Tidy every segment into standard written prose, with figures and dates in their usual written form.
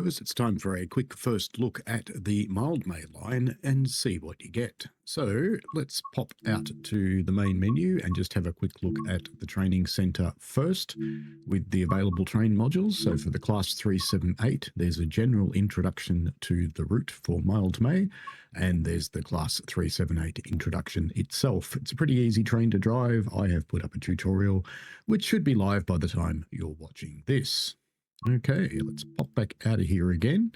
service, it's time for a quick first look at the Mildmay line and see what you get. So let's pop out to the main menu and just have a quick look at the training centre first with the available train modules. So for the Class 378, there's a general introduction to the route for Mildmay, and there's the Class 378 introduction itself. It's a pretty easy train to drive. I have put up a tutorial, which should be live by the time you're watching this. Okay, let's pop back out of here again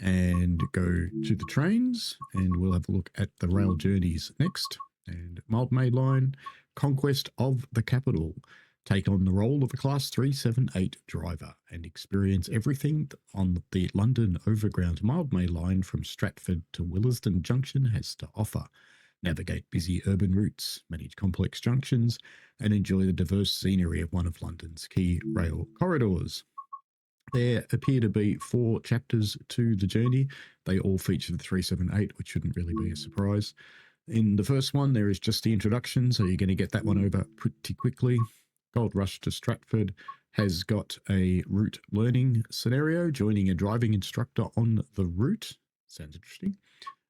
and go to the trains, and we'll have a look at the rail journeys next. And Mildmay line, Conquest of the Capital. Take on the role of a Class 378 driver and experience everything on the London Overground Mildmay line from Stratford to Willesden Junction has to offer. Navigate busy urban routes, manage complex junctions, and enjoy the diverse scenery of one of London's key rail corridors. There appear to be 4 chapters to the journey. They all feature the 378, which shouldn't really be a surprise. In the first one, there is just the introduction, so you're going to get that one over pretty quickly. Gold Rush to Stratford has got a route learning scenario, joining a driving instructor on the route. Sounds interesting.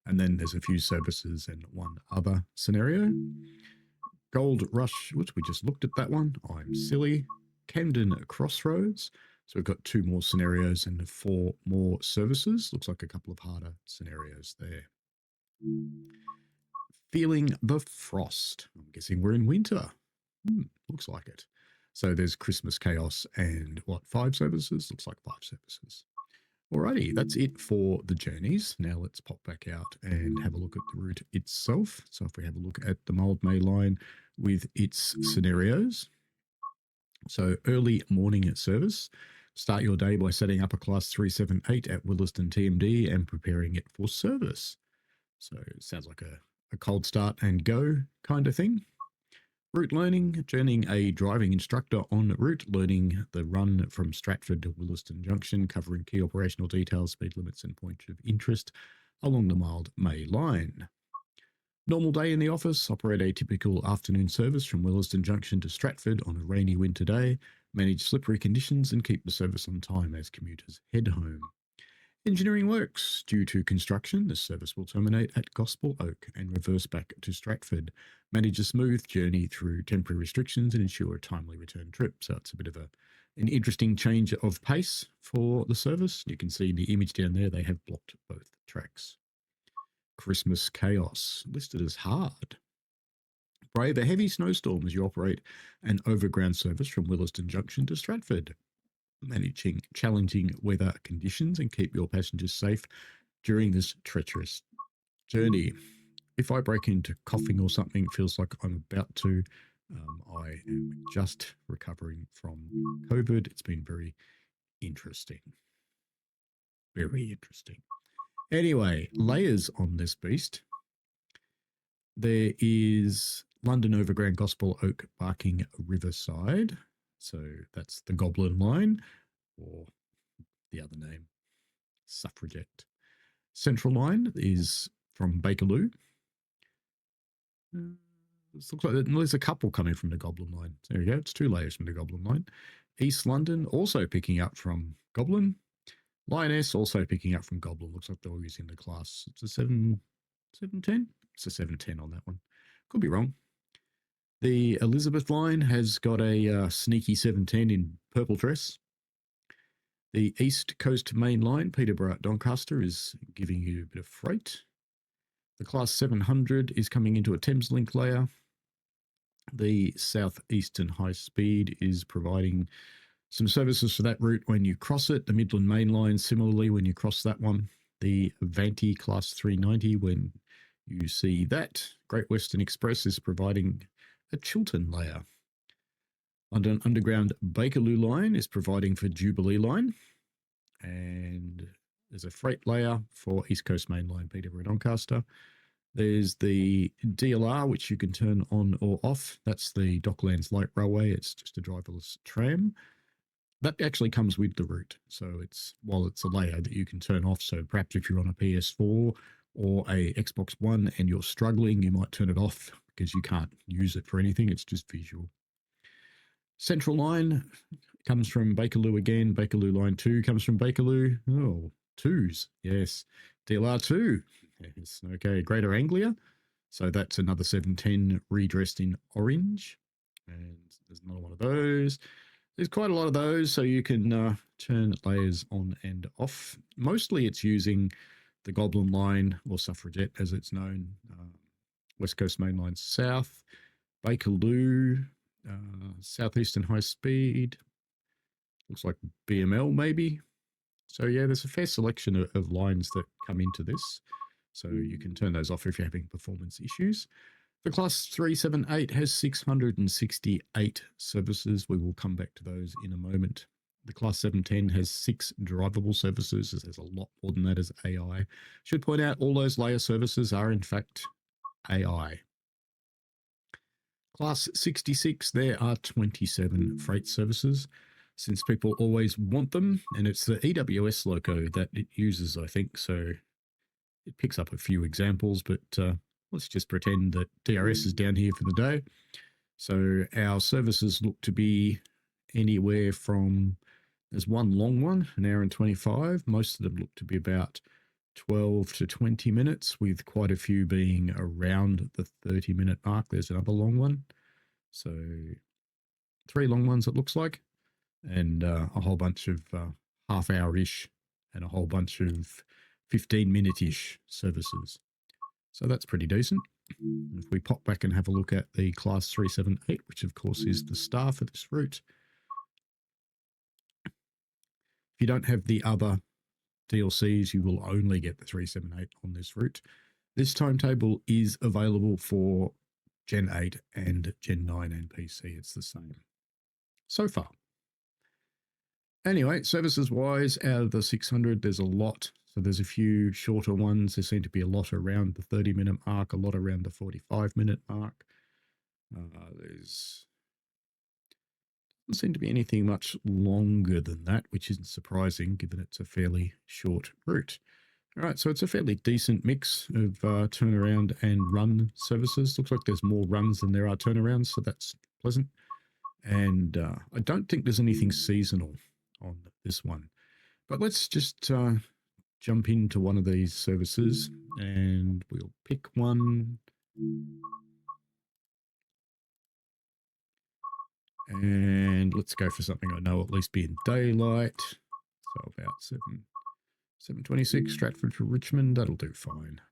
And then there's a few services and one other scenario. Gold Rush, which we just looked at that one. I'm silly. Camden Crossroads. So we've got 2 more scenarios and 4 more services. Looks like a couple of harder scenarios there. Feeling the Frost. I'm guessing we're in winter. Looks like it. So there's Christmas Chaos and 5 services? Looks like 5 services. Alrighty, that's it for the journeys. Now let's pop back out and have a look at the route itself. So if we have a look at the Mildmay line with its scenarios. So early morning service. Start your day by setting up a Class 378 at Willesden TMD and preparing it for service. So it sounds like a cold start and go kind of thing. Route learning, journeying a driving instructor on route, learning the run from Stratford to Willesden Junction, covering key operational details, speed limits and points of interest along the Mildmay line. Normal day in the office, operate a typical afternoon service from Willesden Junction to Stratford on a rainy winter day, manage slippery conditions and keep the service on time as commuters head home. Engineering works. Due to construction, the service will terminate at Gospel Oak and reverse back to Stratford. Manage a smooth journey through temporary restrictions and ensure a timely return trip. So it's a bit of an interesting change of pace for the service. You can see in the image down there, they have blocked both tracks. Christmas Chaos, listed as hard. Brave a heavy snowstorm as you operate an overground service from Willesden Junction to Stratford. Managing challenging weather conditions and keep your passengers safe during this treacherous journey. If I break into coughing or something, it feels like I'm about to. I am just recovering from COVID. It's been very interesting. Very interesting. Anyway, layers on this beast. There is London Overground Gospel Oak Barking Riverside. So that's the Goblin line, or the other name, Suffragette. Central line is from Bakerloo. Looks like there's a couple coming from the Goblin line. There we go. It's 2 layers from the Goblin line. East London also picking up from Goblin. Lioness also picking up from Goblin. Looks like they're all using the class. It's a 710. It's a 710 on that one. Could be wrong. The Elizabeth line has got a sneaky 710 in purple dress. The East Coast Main line, Peterborough at Doncaster, is giving you a bit of freight. The Class 700 is coming into a Thameslink layer. The South Eastern High Speed is providing some services for that route when you cross it. The Midland Main line, similarly, when you cross that one. The Avanti Class 390, when you see that. Great Western Express is providing a Chiltern layer. London Underground Bakerloo line is providing for Jubilee line. And there's a freight layer for East Coast Main line, Peterborough Doncaster. There's the DLR, which you can turn on or off. That's the Docklands Light Railway. It's just a driverless tram. That actually comes with the route. So it's a layer that you can turn off. So perhaps if you're on a PS4 or a Xbox One and you're struggling, you might turn it off because you can't use it for anything. It's just visual. Central line comes from Bakerloo again. Bakerloo line 2 comes from Bakerloo. Oh, twos. Yes. DLR2. Yes. Okay. Greater Anglia. So that's another 710 redressed in orange. And there's another one of those. There's quite a lot of those, so you can turn layers on and off. Mostly it's using the Goblin Line, or Suffragette as it's known, West Coast Main Line South, Bakerloo, Southeastern High Speed, looks like BML maybe. So yeah, there's a fair selection of lines that come into this. So you can turn those off if you're having performance issues. The Class 378 has 668 services. We will come back to those in a moment. The Class 710 has 6 drivable services. There's a lot more than that as AI. Should point out all those layer services are in fact AI. Class 66, there are 27 freight services. Since people always want them, and it's the EWS logo that it uses, I think, so it picks up a few examples, but let's just pretend that DRS is down here for the day. So our services look to be anywhere from, there's one long one, an hour and 25. Most of them look to be about 12 to 20 minutes, with quite a few being around the 30-minute mark. There's another long one. So 3 long ones it looks like, and a whole bunch of half-hour-ish and a whole bunch of 15-minute-ish services. So that's pretty decent. If we pop back and have a look at the Class 378, which of course is the star for this route. If you don't have the other DLCs, you will only get the 378 on this route. This timetable is available for Gen 8 and Gen 9 and PC. It's the same so far. Anyway, services-wise, out of the 600, there's a lot. So there's a few shorter ones. There seem to be a lot around the 30-minute mark, a lot around the 45-minute mark. There's doesn't seem to be anything much longer than that, which isn't surprising given it's a fairly short route. All right, so it's a fairly decent mix of turnaround and run services. Looks like there's more runs than there are turnarounds, so that's pleasant. And I don't think there's anything seasonal on this one. But let's just jump into one of these services and we'll pick one. And let's go for something I know at least be in daylight. So about 7:26 Stratford to Richmond, that'll do fine.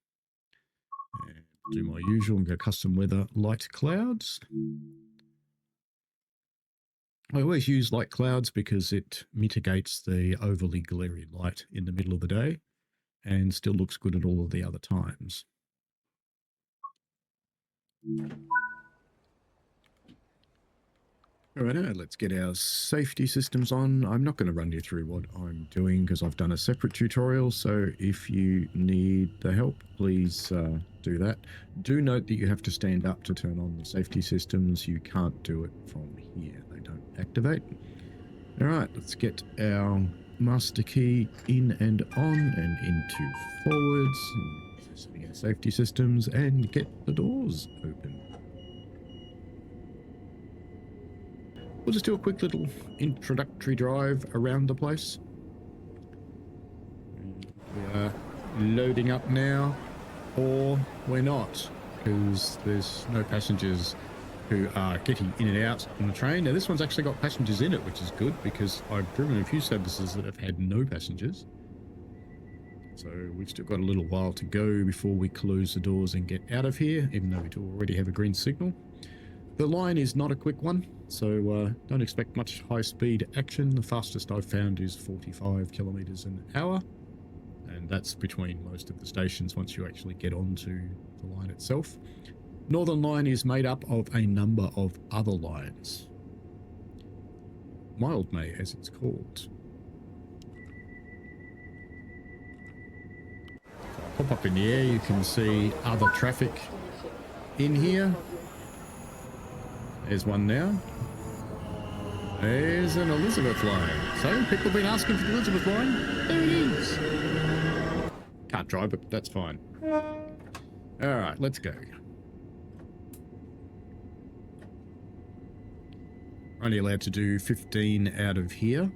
And do my usual and go custom weather light clouds. I always use light clouds because it mitigates the overly glary light in the middle of the day and still looks good at all of the other times. All right, now let's get our safety systems on. I'm not going to run you through what I'm doing because I've done a separate tutorial, so if you need the help, please do that. Do note that you have to stand up to turn on the safety systems. You can't do it from here. They don't activate. All right, let's get our master key in and on and into forwards, setting our safety systems, and get the doors open. We'll just do a quick little introductory drive around the place. We are loading up now, or we're not, because there's no passengers who are getting in and out on the train. Now this one's actually got passengers in it, which is good because I've driven a few services that have had no passengers. So we've still got a little while to go before we close the doors and get out of here, even though we do already have a green signal. The line is not a quick one, so don't expect much high-speed action. The fastest I've found is 45 kilometers an hour, and that's between most of the stations once you actually get onto the line itself. Northern Line is made up of a number of other lines. Mildmay, as it's called. So I'll pop up in the air, you can see other traffic in here. There's one now. There's an Elizabeth line. So people have been asking for the Elizabeth line. There it is. Can't drive it, but that's fine. All right, let's go. Only allowed to do 15 out of here.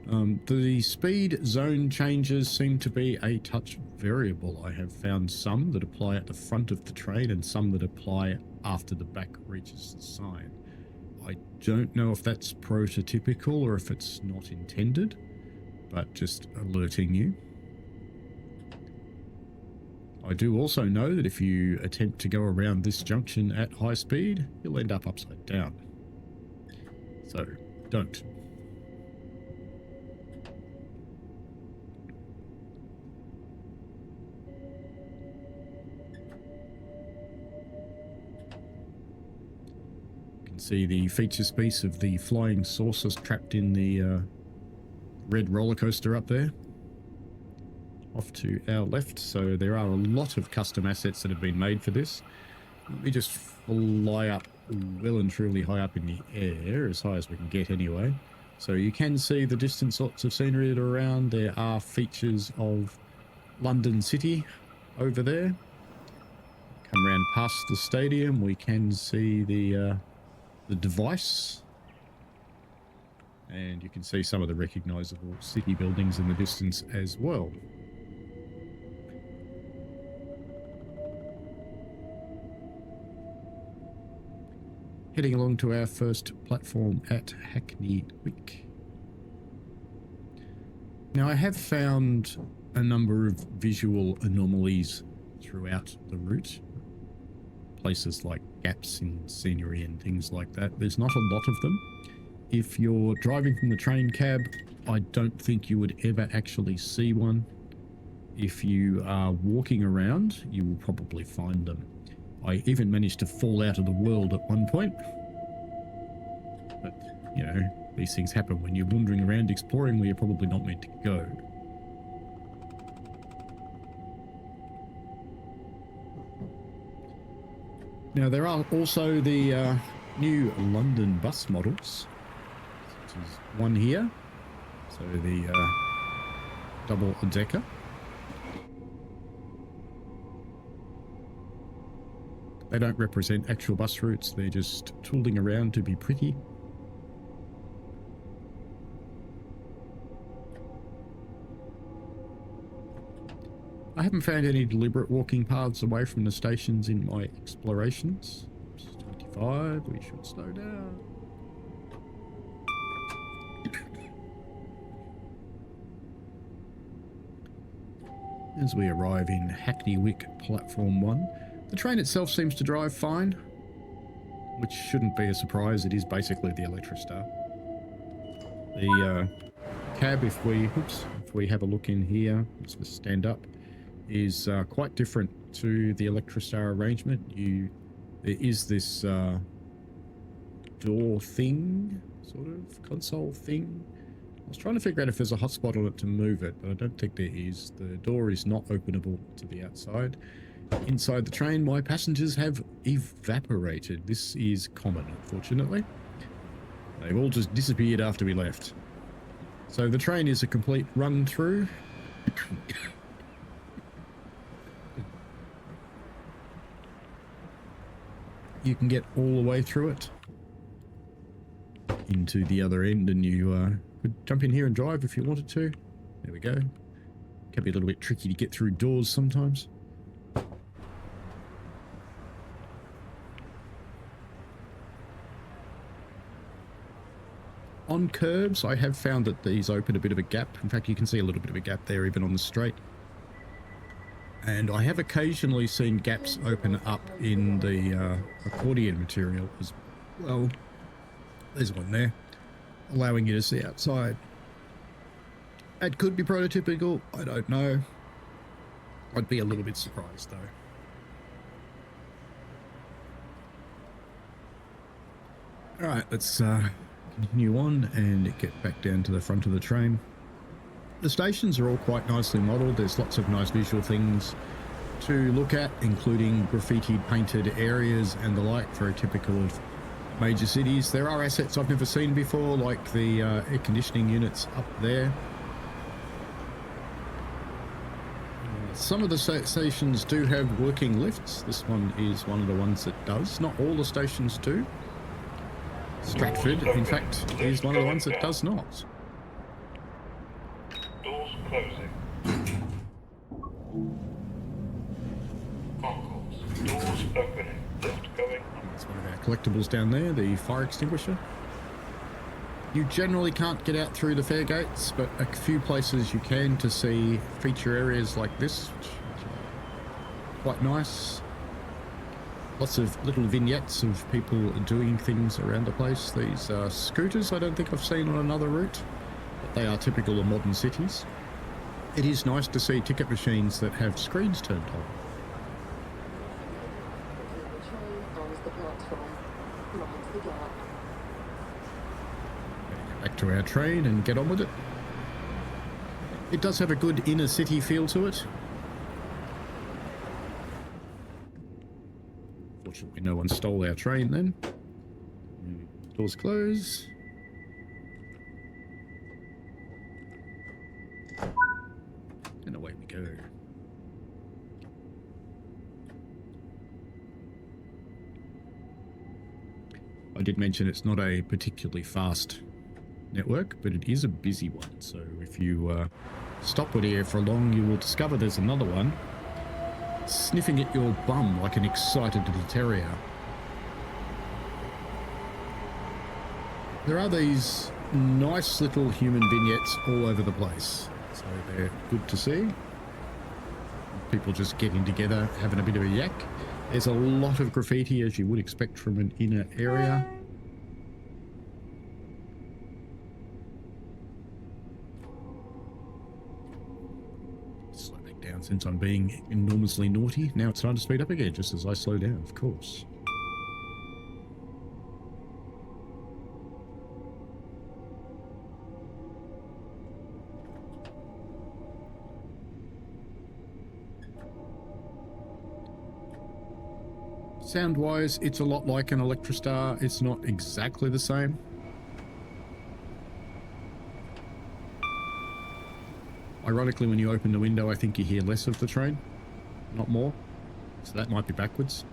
The speed zone changes seem to be a touch variable. I have found some that apply at the front of the train and some that apply after the back reaches the sign. I don't know if that's prototypical or if it's not intended, but just alerting you. I do also know that if you attempt to go around this junction at high speed, you'll end up upside down. So, don't. You can see the feature space of the flying saucers trapped in the red roller coaster up there. Off to our left, so there are a lot of custom assets that have been made for this. Let me just fly up well and truly high up in the air, as high as we can get anyway. So you can see the distant sorts of scenery that are around. There are features of London City over there. Come around past the stadium, we can see the device. And you can see some of the recognisable city buildings in the distance as well. Heading along to our first platform at Hackney Wick. Now, I have found a number of visual anomalies throughout the route. Places like gaps in scenery and things like that. There's not a lot of them. If you're driving from the train cab, I don't think you would ever actually see one. If you are walking around, you will probably find them. I even managed to fall out of the world at one point. But, you know, these things happen when you're wandering around exploring where you're probably not meant to go. Now, there are also the new London bus models. Which is one here. So the double-decker. They don't represent actual bus routes, they're just tooling around to be pretty. I haven't found any deliberate walking paths away from the stations in my explorations. It's 25, we should slow down. As we arrive in Hackney Wick Platform 1, the train itself seems to drive fine, which shouldn't be a surprise. It is basically the Electrostar. The cab, if we have a look in here, let's just stand up, is quite different to the Electrostar arrangement. There is this door thing, sort of console thing. I was trying to figure out if there's a hotspot on it to move it, but I don't think there is. The door is not openable to the outside. Inside the train, my passengers have evaporated. This is common, unfortunately. They've all just disappeared after we left. So the train is a complete run through. You can get all the way through it into the other end, and you could jump in here and drive if you wanted to. There we go. Can be a little bit tricky to get through doors sometimes. On curbs, I have found that these open a bit of a gap. In fact, you can see a little bit of a gap there even on the straight. And I have occasionally seen gaps open up in the accordion material as well. There's one there, allowing you to see outside. It could be prototypical, I don't know. I'd be a little bit surprised though. Alright, let's continue on and get back down to the front of the train. The stations are all quite nicely modelled. There's lots of nice visual things to look at, including graffiti painted areas and the like, very typical of major cities. There are assets I've never seen before, like the air conditioning units up there. Some of the stations do have working lifts. This one is one of the ones that does. Not all the stations do. Stratford, in fact, is one of the ones that does not. closing. Concourse. Doors opening. Lift going. That's one of our collectibles down there, the fire extinguisher. You generally can't get out through the fair gates, but a few places you can to see feature areas like this, which are quite nice. Lots of little vignettes of people doing things around the place. These scooters I don't think I've seen on another route, but they are typical of modern cities. It is nice to see ticket machines that have screens turned on. Back to our train and get on with it. It does have a good inner city feel to it. Fortunately, no one stole our train then. Doors close. And away we go. I did mention it's not a particularly fast network, but it is a busy one. So if you stop with here for long, you will discover there's another one sniffing at your bum like an excited little terrier. There are these nice little human vignettes all over the place, so they're good to see. People just getting together, having a bit of a yak. There's a lot of graffiti, as you would expect from an inner area. Slow back down since I'm being enormously naughty. Now it's time to speed up again, just as I slow down, of course. Sound-wise, it's a lot like an Electrostar. It's not exactly the same. Ironically, when you open the window, I think you hear less of the train, not more. So that might be backwards.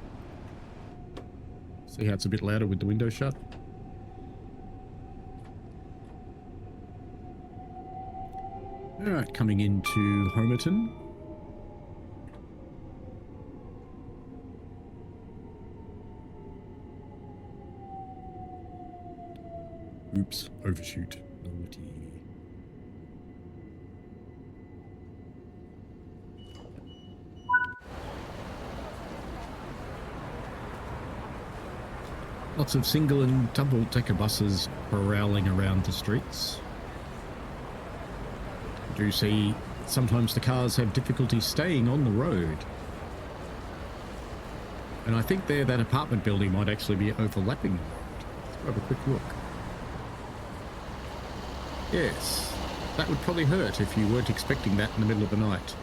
See how it's a bit louder with the window shut? Alright, coming into Homerton. Oops, overshoot. Naughty. Lots of single and double decker buses prowling around the streets. I do see sometimes the cars have difficulty staying on the road. And I think there that apartment building might actually be overlapping the road. Let's have a quick look. Yes, that would probably hurt if you weren't expecting that in the middle of the night.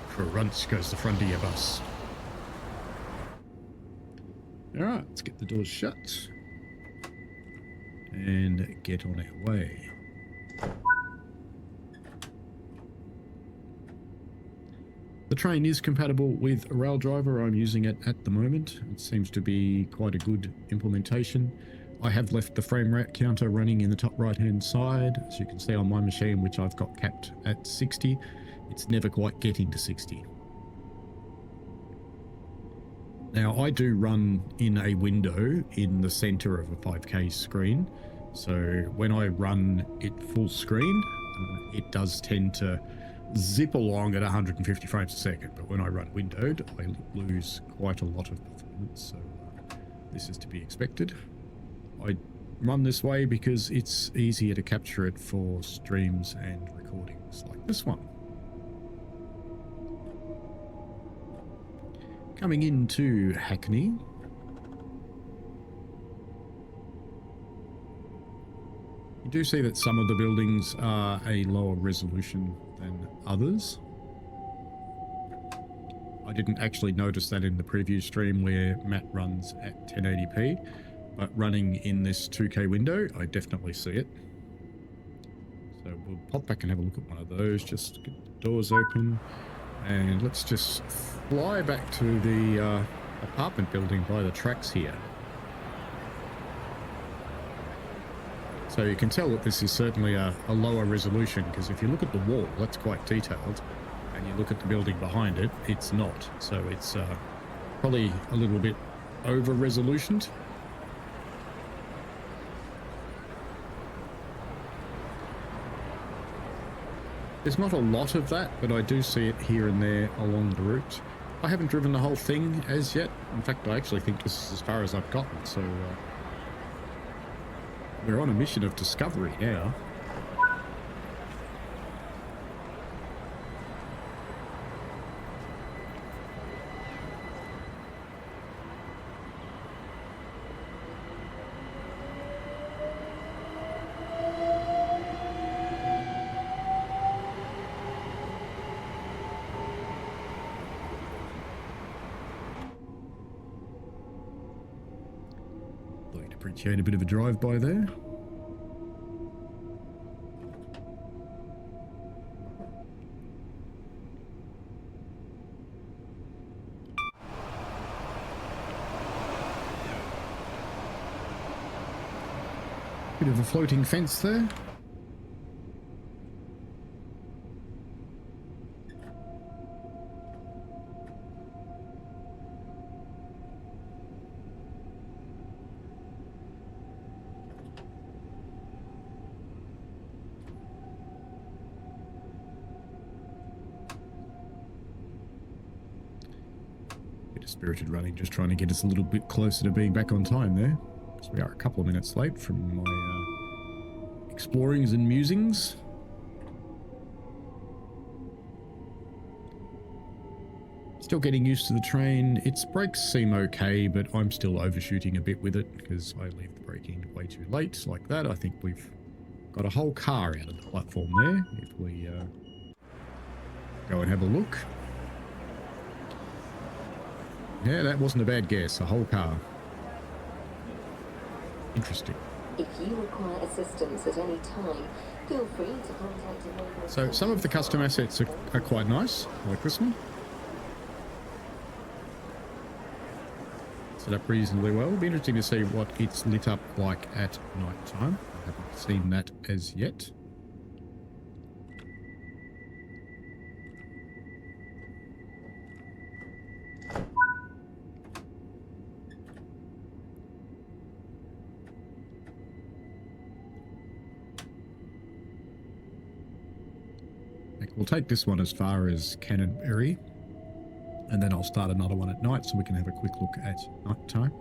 Crunch goes the front of your bus. Alright, let's get the doors shut. And get on our way. The train is compatible with Raildriver. I'm using it at the moment. It seems to be quite a good implementation. I have left the frame rate counter running in the top right hand side. As you can see on my machine, which I've got capped at 60, it's never quite getting to 60. Now I do run in a window in the center of a 5K screen. So when I run it full screen, it does tend to zip along at 150 frames a second. But when I run windowed, I lose quite a lot of performance. So this is to be expected. I run this way because it's easier to capture it for streams and recordings like this one. Coming into Hackney. You do see that some of the buildings are a lower resolution than others. I didn't actually notice that in the preview stream where Matt runs at 1080p. But running in this 2K window, I definitely see it. So we'll pop back and have a look at one of those. Just get the doors open. And let's just fly back to the apartment building by the tracks here. So you can tell that this is certainly a lower resolution, because if you look at the wall, that's quite detailed, and you look at the building behind it, it's not. So it's probably a little bit over resolutioned. There's not a lot of that, but I do see it here and there along the route. I haven't driven the whole thing as yet. In fact, I actually think this is as far as I've gotten, so we're on a mission of discovery now. Appreciate a bit of a drive-by there. Bit of a floating fence there. Spirited running, just trying to get us a little bit closer to being back on time there. So we are a couple of minutes late from my explorings and musings. Still getting used to the train. Its brakes seem okay, but I'm still overshooting a bit with it because I leave the braking way too late like that. I think we've got a whole car out of the platform there if we go and have a look. Yeah, that wasn't a bad guess. A whole car. Interesting. If you require assistance at any time, feel free to contact a member. So some of the custom assets are quite nice, like this one. Set up reasonably well. It'll be interesting to see what it's lit up like at night time. I haven't seen that as yet. We'll take this one as far as Canterbury, and then I'll start another one at night so we can have a quick look at night time.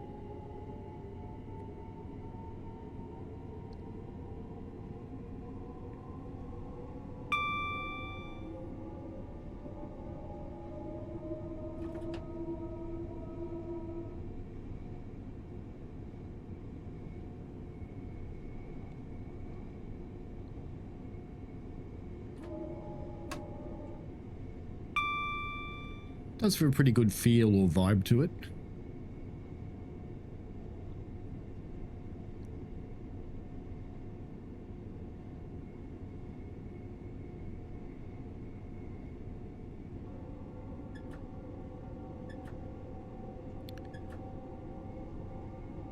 Does have a pretty good feel or vibe to it.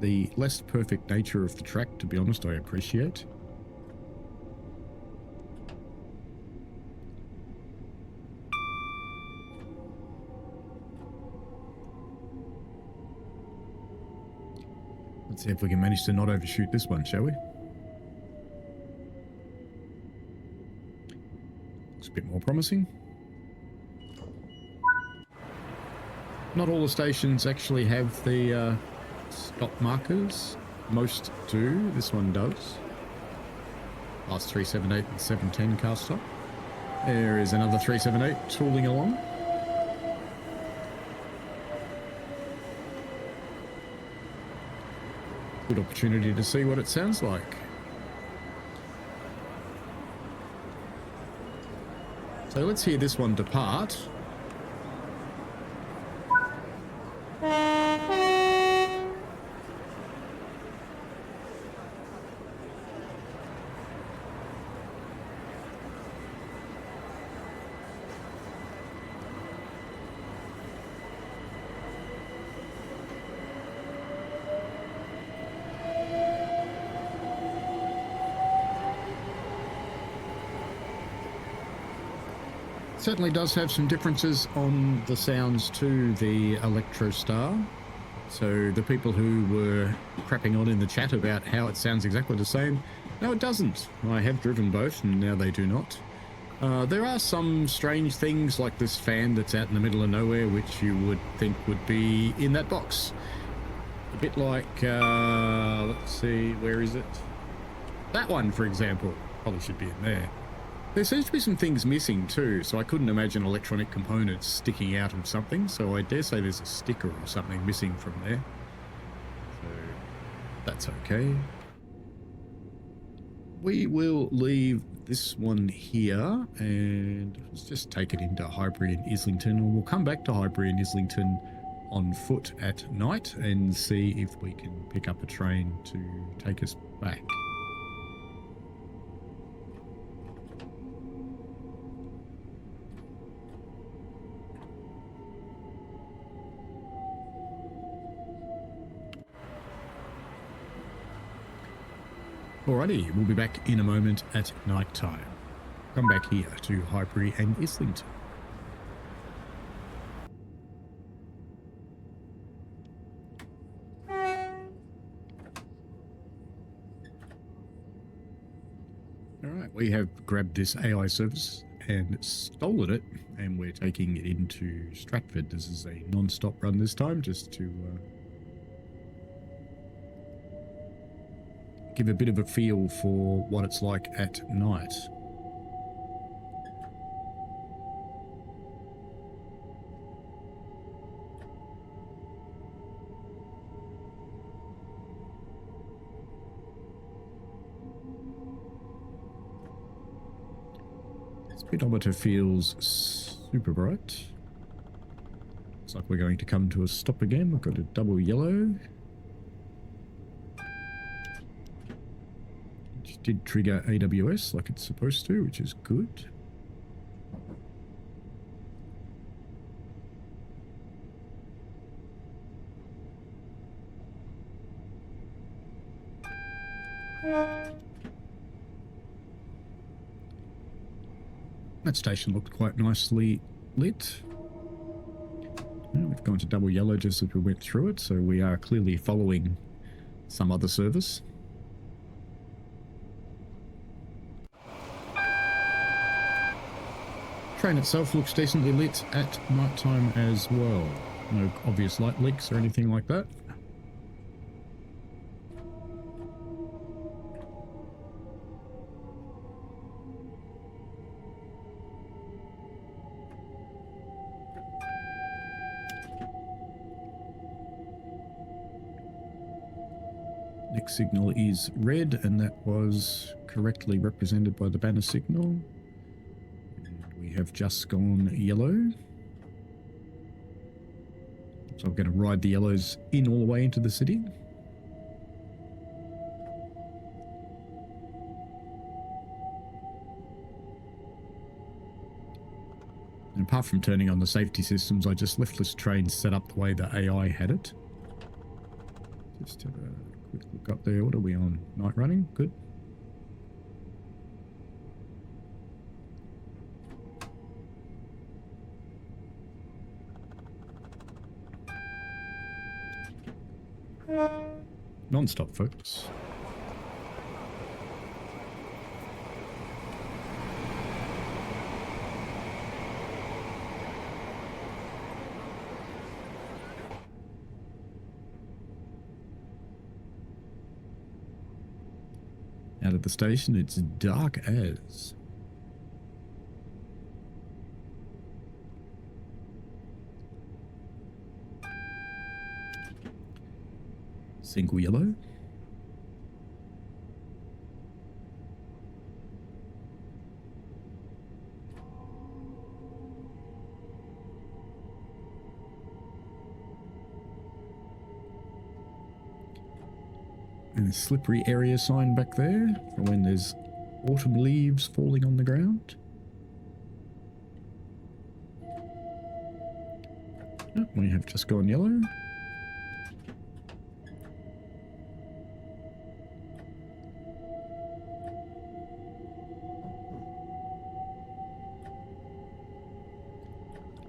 The less perfect nature of the track, to be honest, I appreciate. Let's see if we can manage to not overshoot this one, shall we? Looks a bit more promising. Not all the stations actually have the stop markers. Most do. This one does. Last 378 and 710 car stop. There is another 378 tooling along. Good opportunity to see what it sounds like. So let's hear this one depart. certainly does have some differences on the sounds to the Electrostar. So the people who were crapping on in the chat about how it sounds exactly the same, no, it doesn't. I have driven both, and now they do not. There are some strange things like this fan that's out in the middle of nowhere, which you would think would be in that box. A bit like, let's see, where is it? That one, for example, probably should be in there. There seems to be some things missing too, so I couldn't imagine electronic components sticking out of something, so I dare say there's a sticker or something missing from there. So that's okay. We will leave this one here and let's just take it into Highbury and Islington, and we'll come back to Highbury and Islington on foot at night and see if we can pick up a train to take us back. Alrighty, we'll be back in a moment at night time. Come back here to Highbury and Islington. Alright, we have grabbed this AI service and stolen it, and we're taking it into Stratford. This is a non-stop run this time, just to give a bit of a feel for what it's like at night. Speedometer feels super bright. Looks like we're going to come to a stop again. We've got a double yellow. Which did trigger AWS like it's supposed to, which is good. That station looked quite nicely lit. We've gone to double yellow just as we went through it, so we are clearly following some other service. Train itself looks decently lit at night time as well. No obvious light leaks or anything like that. Next signal is red, and that was correctly represented by the banner signal. And we have just gone yellow. So I'm going to ride the yellows in all the way into the city. And apart from turning on the safety systems, I just left this train set up the way the AI had it. Just have a quick look up there. What are we on? Night running? Good. Non-stop, folks. Out of the station, it's dark as. Single yellow. And a slippery area sign back there for when there's autumn leaves falling on the ground. Oh, we have just gone yellow.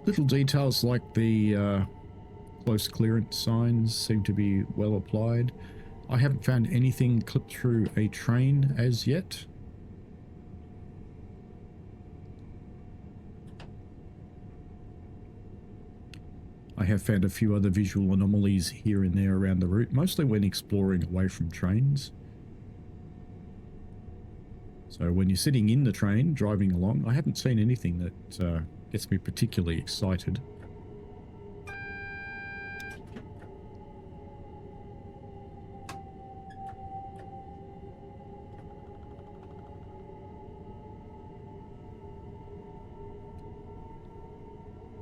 Little details like the close clearance signs seem to be well applied. I haven't found anything clipped through a train as yet. I have found a few other visual anomalies here and there around the route, mostly when exploring away from trains. So when you're sitting in the train, driving along, I haven't seen anything that gets me particularly excited.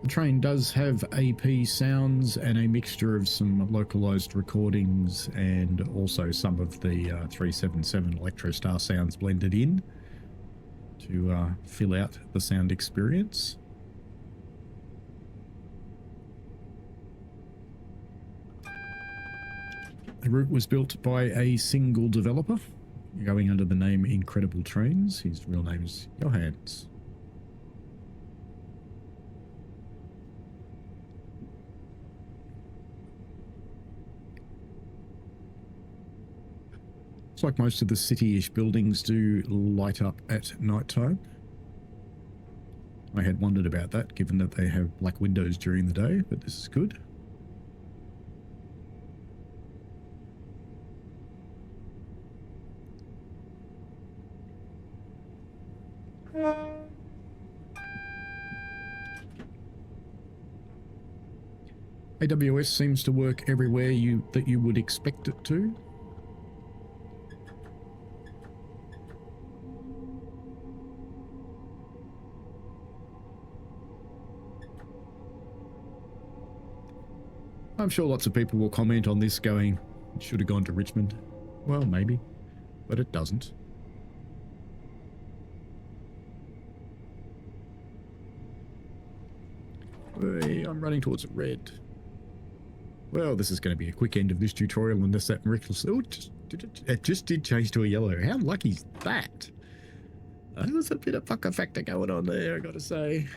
The train does have AP sounds and a mixture of some localized recordings and also some of the 377 Electrostar sounds blended in to fill out the sound experience. The route was built by a single developer, going under the name Incredible Trains. His real name is Johannes. Looks like most of the city-ish buildings do light up at night time. I had wondered about that, given that they have black windows during the day, but this is good. AWS seems to work everywhere that you would expect it to. I'm sure lots of people will comment on this going, it should have gone to Richmond. Well, maybe, but it doesn't. Hey, I'm running towards red. Well, this is going to be a quick end of this tutorial unless that miraculous... Oh, it just did change to a yellow. How lucky is that? There's a bit of fucker factor going on there, I gotta say.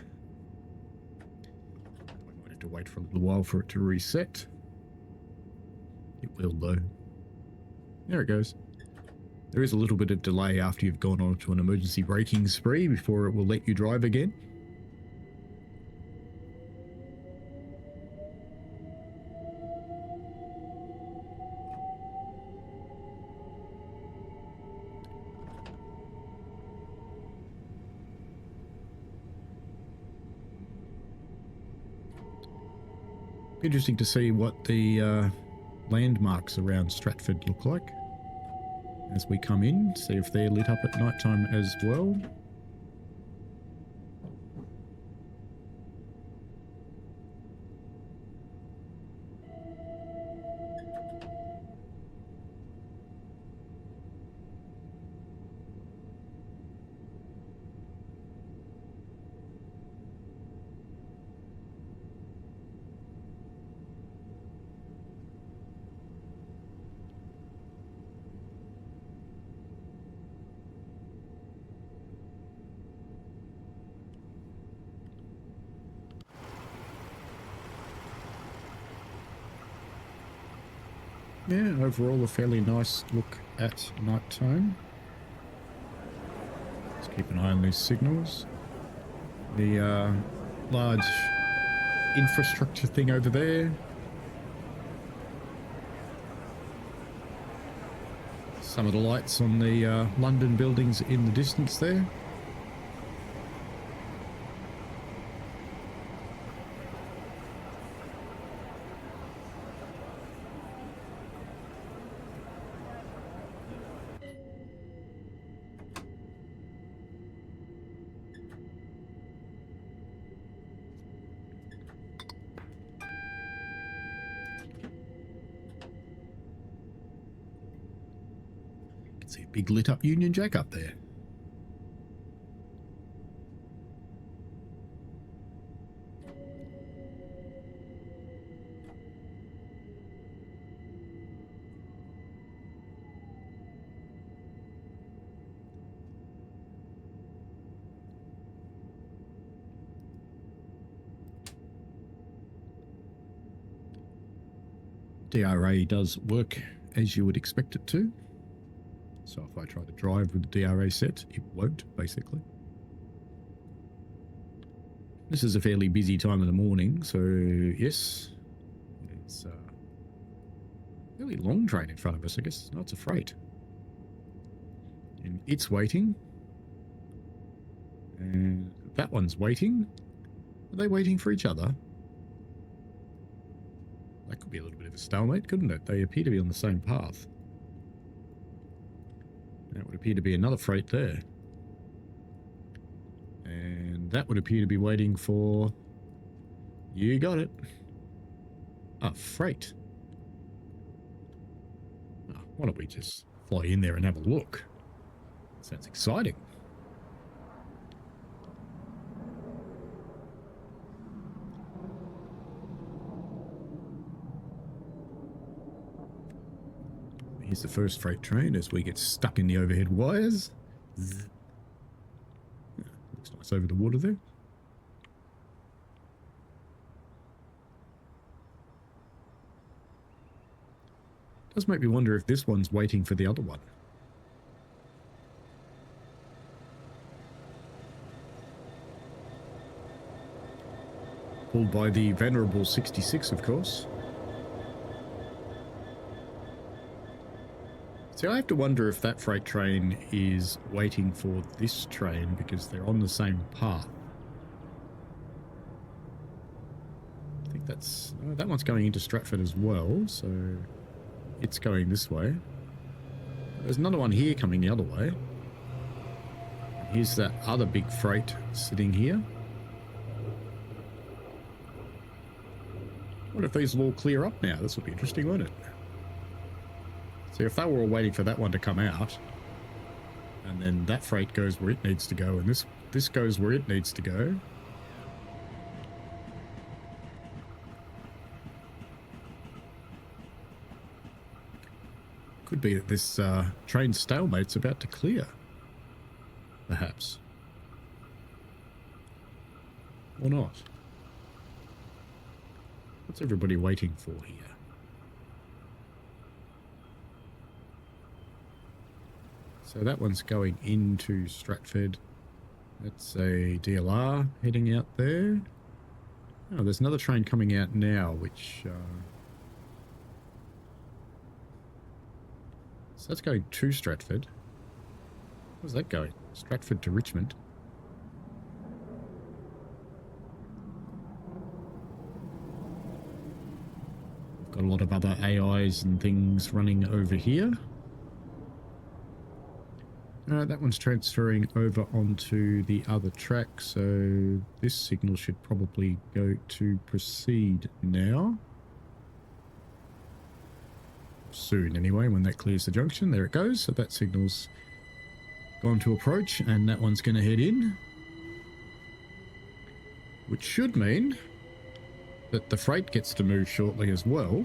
I might have to wait for a little while for it to reset. It will, though. There it goes. There is a little bit of delay after you've gone on to an emergency braking spree before it will let you drive again. Interesting to see what the landmarks around Stratford look like as we come in, see if they're lit up at night time as well. Yeah, overall a fairly nice look at night time. Let's keep an eye on these signals. The large infrastructure thing over there. Some of the lights on the London buildings in the distance there. See a big lit up Union Jack up there. DRA does work as you would expect it to. So if I try to drive with the DRA set, it won't, basically. This is a fairly busy time of the morning, so yes, it's a fairly long train in front of us, I guess. No, it's a freight. And it's waiting. And that one's waiting. Are they waiting for each other? That could be a little bit of a stalemate, couldn't it? They appear to be on the same path. That would appear to be another freight there. And that would appear to be waiting for... You got it. A freight. Oh, why don't we just fly in there and have a look? Sounds exciting. Here's the first freight train as we get stuck in the overhead wires. Zzz. Yeah, looks nice over the water there. Does make me wonder if this one's waiting for the other one. Pulled by the venerable 66, of course. So I have to wonder if that freight train is waiting for this train because they're on the same path. I think that's... Oh, that one's going into Stratford as well, so it's going this way. There's another one here coming the other way. Here's that other big freight sitting here. What if these will all clear up now? This will be interesting, won't it? So if they were all waiting for that one to come out, and then that freight goes where it needs to go, and this goes where it needs to go. Could be that this train stalemate's about to clear, perhaps. Or not. What's everybody waiting for here? So that one's going into Stratford. That's a DLR heading out there. Oh, there's another train coming out now, which... So that's going to Stratford. Where's that going? Stratford to Richmond. Got a lot of other AIs and things running over here. That one's transferring over onto the other track, so this signal should probably go to proceed now. Soon anyway, when that clears the junction. There it goes. So that signal's gone to approach, and that one's going to head in. Which should mean that the freight gets to move shortly as well.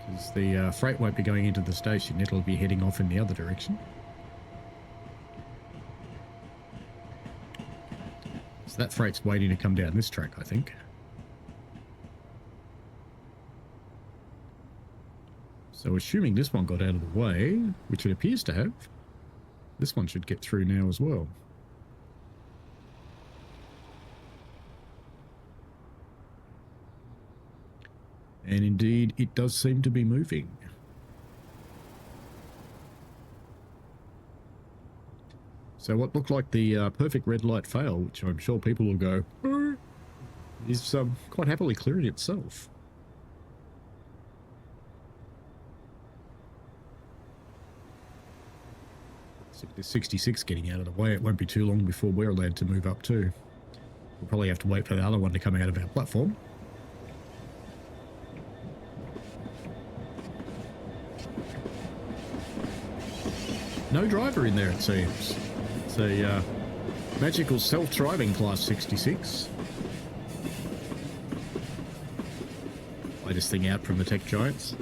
Because the freight won't be going into the station, it'll be heading off in the other direction. So that freight's waiting to come down this track, I think. So assuming this one got out of the way, which it appears to have, this one should get through now as well. And indeed, it does seem to be moving. So what looked like the perfect red light fail, which I'm sure people will go, is quite happily clearing itself. So there's 66 getting out of the way. It won't be too long before we're allowed to move up too. We'll probably have to wait for the other one to come out of our platform. No driver in there, it seems. It's a magical self-driving Class 66. Latest thing out from the tech giants.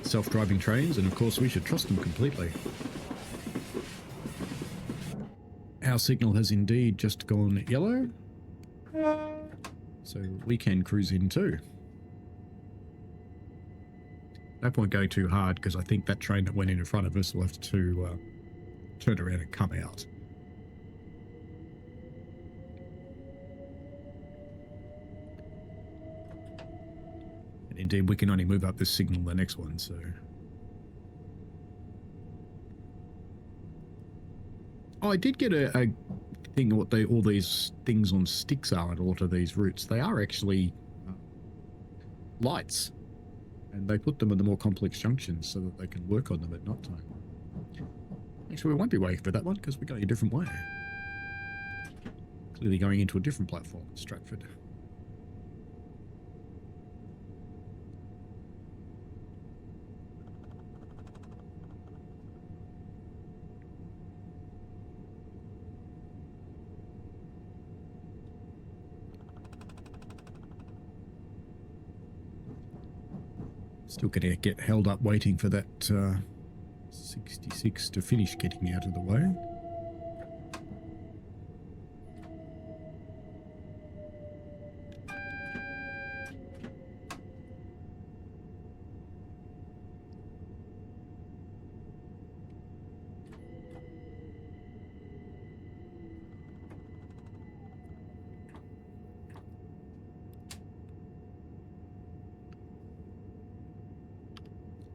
Self-driving trains, and of course we should trust them completely. our signal has indeed just gone yellow. So we can cruise in too. No point going too hard because I think that train that went in front of us will have to turn around and come out. And indeed, we can only move up this signal the next one, so... Oh, I did get a thing what all these things on sticks are at a lot of these routes. They are actually lights. And they put them in the more complex junctions so that they can work on them at night time. Actually, we won't be waiting for that one because we're going a different way. Clearly going into a different platform at Stratford. Still going to get held up waiting for that 66 to finish getting out of the way.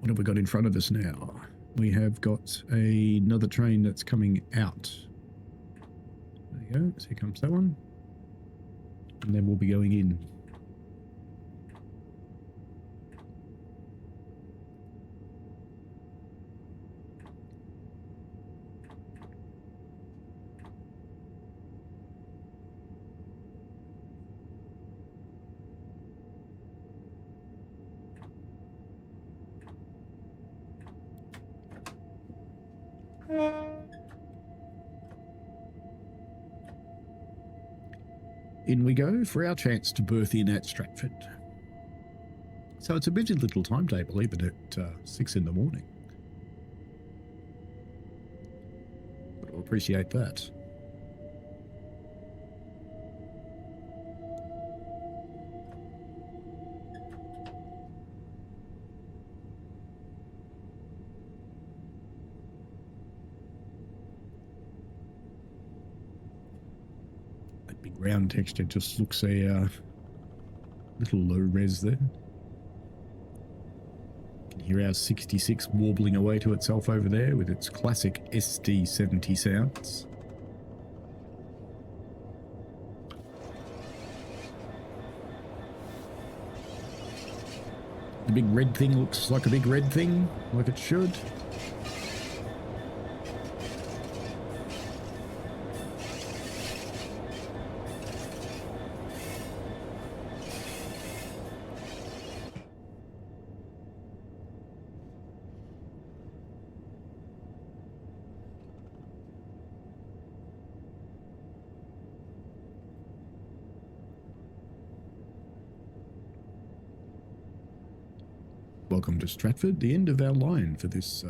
What have we got in front of us now? We have got another train that's coming out. There you go. So here comes that one. And then we'll be going in. In we go for our chance to berth in at Stratford. So it's a busy little timetable, even at 6 in the morning. But I'll appreciate that. Round texture just looks a little low res there. You can hear our 66 warbling away to itself over there with its classic SD70 sounds. The big red thing looks like a big red thing, like it should. Welcome to Stratford, the end of our line for this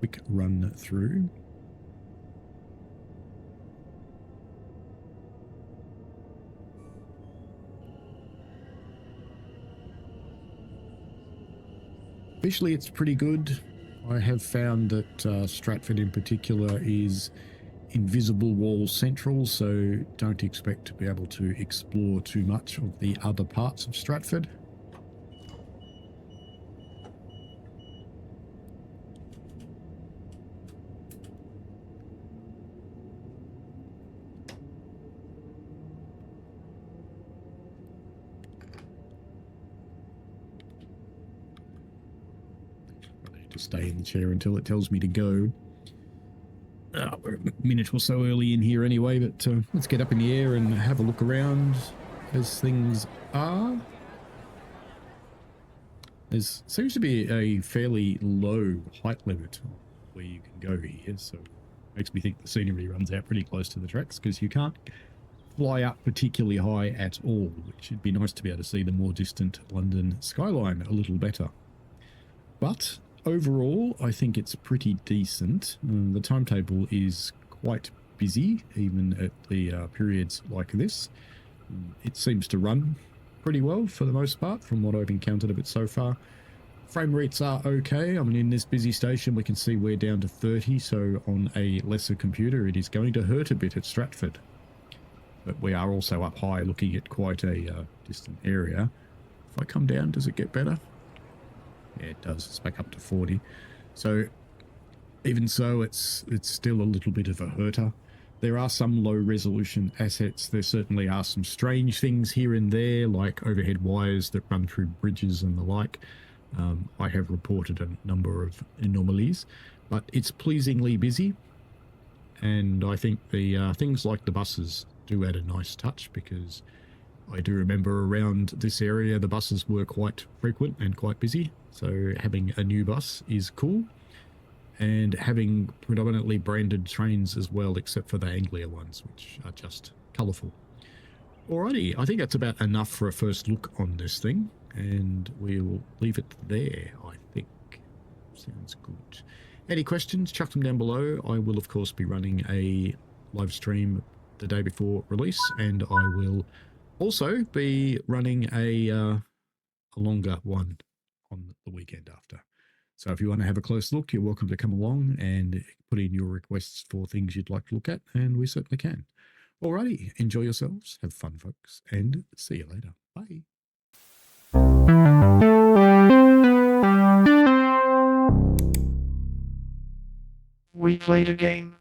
quick run through. Visually, it's pretty good. I have found that Stratford in particular is invisible wall central, so don't expect to be able to explore too much of the other parts of Stratford. Stay in the chair until it tells me to go. We're a minute or so early in here anyway, but let's get up in the air and have a look around as things are. There seems to be a fairly low height limit where you can go here, so it makes me think the scenery runs out pretty close to the tracks because you can't fly up particularly high at all, which would be nice to be able to see the more distant London skyline a little better. But overall, I think it's pretty decent. The timetable is quite busy, even at the periods like this. It seems to run pretty well for the most part from what I've encountered of it so far. Frame rates are okay. I mean, in this busy station, we can see we're down to 30, so on a lesser computer, it is going to hurt a bit at Stratford. But we are also up high looking at quite a distant area. If I come down, does it get better? Yeah, it does. It's back up to 40. So even so, it's still a little bit of a hurter. There are some low resolution assets. There certainly are some strange things here and there, like overhead wires that run through bridges and the like. I have reported a number of anomalies, but it's pleasingly busy. And I think the things like the buses do add a nice touch, because I do remember around this area the buses were quite frequent and quite busy. So having a new bus is cool. And having predominantly branded trains as well, except for the Anglia ones, which are just colourful. Alrighty, I think that's about enough for a first look on this thing, and we'll leave it there, I think. Sounds good. Any questions, chuck them down below. I will, of course, be running a live stream the day before release, and I will also be running a longer one on the weekend after. So if you want to have a close look, you're welcome to come along and put in your requests for things you'd like to look at, and we certainly can. Alrighty, enjoy yourselves, have fun, folks, and see you later. Bye. We played a game.